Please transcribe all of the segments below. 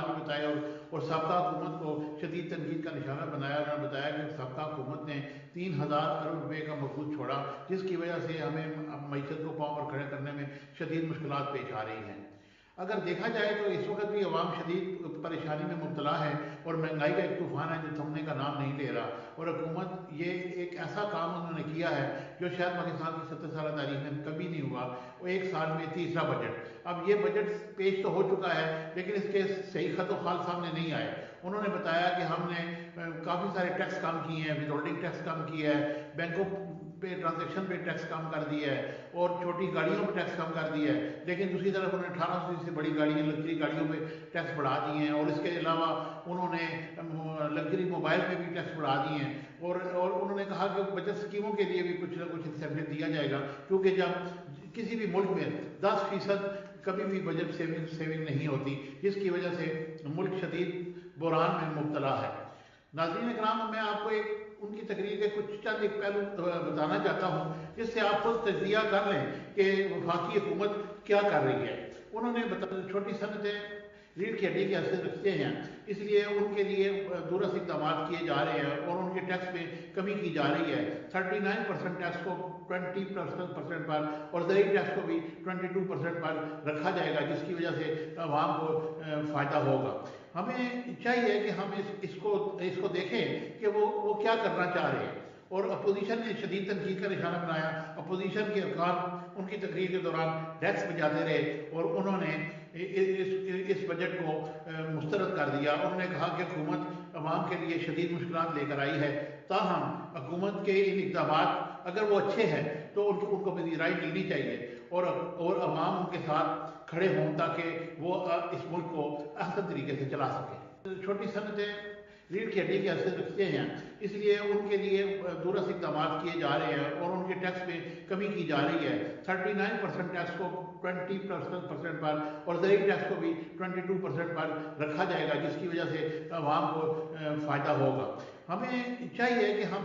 अहवाल भी बताए और साबका हुकूमत को शदीद तनकीद का निशाना बनाया। उन्होंने बताया कि साबका हुकूमत ने 3000 अरब रुपये का मखसूस छोड़ा, जिसकी वजह से हमें मईशत को पाँव पर खड़े करने में शदीद मुश्किलात पेश आ रही हैं। अगर देखा जाए तो इस वक्त भी अवाम शदीद परेशानी में मुब्तला है और महंगाई का एक तूफान है जो थमने का नाम नहीं ले रहा। और हुकूमत ये एक ऐसा काम उन्होंने किया है जो शायद पाकिस्तान की 70 साल तारीख में कभी नहीं हुआ। वो एक साल में तीसरा बजट। अब ये बजट पेश तो हो चुका है लेकिन इसके सही खत खाल सामने नहीं आए। उन्होंने बताया कि हमने काफ़ी सारे टैक्स कम किए हैं, विदहोल्डिंग टैक्स कम किया है, बैंकों पे ट्रांजैक्शन पे टैक्स कम कर दिया है और छोटी गाड़ियों पे टैक्स कम कर दिया है। लेकिन दूसरी तरफ उन्होंने 1800 से बड़ी गाड़ियाँ लग्जरी गाड़ियों पे टैक्स बढ़ा दिए हैं और इसके अलावा उन्होंने लग्जरी मोबाइल पे भी टैक्स बढ़ा दिए हैं। और उन्होंने कहा कि बचत स्कीमों के लिए भी कुछ ना कुछ इंसेंटिव दिया जाएगा, क्योंकि जब किसी भी मुल्क में 10% कभी भी बजट सेविंग नहीं होती, जिसकी वजह से मुल्क शदीद बुहरान में मुब्तला है। नाज़रीन इकराम, मैं आपको एक उनकी तकरीर के कुछ चंद एक पहलू बताना चाहता हूँ जिससे आप खुद तजज़िया कर लें कि वफाकी हुकूमत क्या कर रही है। उन्होंने छोटी सनतें रीढ़ की हड्डी की हैसियत रखते हैं, इसलिए उनके लिए दुरुस्त इक़दाम किए जा रहे हैं और उनके टैक्स में कमी की जा रही है। 39% टैक्स को 20% पर और ज़रूरी टैक्स को भी 22% पर रखा जाएगा, जिसकी वजह से आवाम को फ़ायदा होगा। हमें चाहिए कि हम इसको देखें कि वो क्या करना चाह रहे हैं। और अपोजिशन ने शदीद तनकीद का निशाना बनाया। अपोजिशन के अरकान उनकी तकरीर के दौरान डेस्क बजाते रहे और उन्होंने इस बजट को मुस्तरद कर दिया। उन्होंने कहा कि हुकूमत अवाम के लिए शदीद मुश्किलात लेकर आई है, ताहम हुकूमत के इन इक़दामात अगर वो अच्छे हैं तो उनको पजीराई मिलनी चाहिए और अवाम उनके साथ खड़े हों ताकि वो इस मुल्क को अहसन तरीके से चला सके। छोटी सनतें रीढ़ की हड्डी की हैसियत रखते हैं, इसलिए उनके लिए दुरुस्त इक़दाम किए जा रहे हैं और उनके टैक्स में कमी की जा रही है। 39% टैक्स को 20% पर और ज़रूरी टैक्स को भी 22% पर रखा जाएगा, जिसकी वजह से आवाम को फ़ायदा होगा। हमें चाहिए कि हम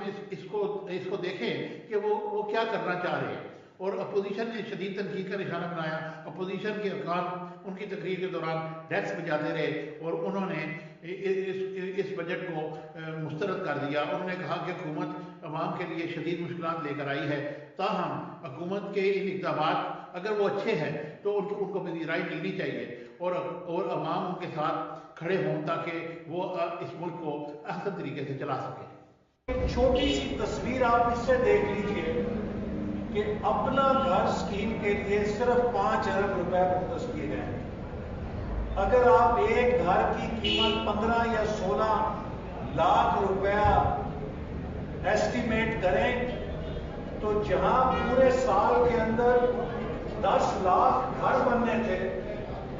इसको देखें कि वो क्या करना चाह रहे हैं। और अपोजिशन ने शदीद तनकीद का निशाना बनाया। अपोजिशन के अरकान उनकी तकरीर के दौरान डेस्क बजाते रहे और उन्होंने इस बजट को मुस्तरद कर दिया। उन्होंने कहा कि हुकूमत अवाम के लिए शदीद मुश्किलात लेकर आई है, ताहम हुकूमत के इन इक़दामात अगर वो अच्छे हैं तो उनको पजीराई मिलनी चाहिए और अवाम उनके साथ खड़े हों ताकि वो इस मुल्क को अहसन तरीके से चला सके। एक छोटी सी तस्वीर आप इससे देख लीजिए कि अपना घर स्कीम के लिए सिर्फ 5 अरब रुपए मुख्तस किए गए हैं। अगर आप एक घर की कीमत 15 या 16 लाख रुपया एस्टिमेट करें तो जहां पूरे साल के अंदर 10 लाख घर बनने थे,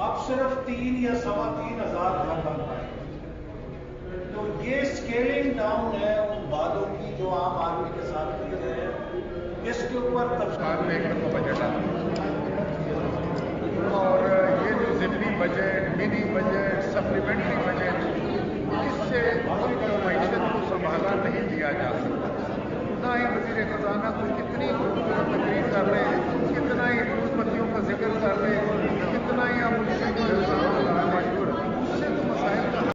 अब सिर्फ 3 या 3.25 हजार घर बन पाए। तो ये स्केलिंग डाउन है उन वादों की जो आम आदमी के साथ किए गए हैं। इसके ऊपर बजट और ये जो ज़िमनी budget, mini budget, supplementary budget, इससे मुल्क और मईशत को संभाला नहीं दिया जा सकता। ना ही वज़ीर ख़ज़ाना को कितनी खूबसूरत तकरीर कर रहे हैं, कितना ही फूलपत्तियों का जिक्र कर रहे हैं, कितना ही आप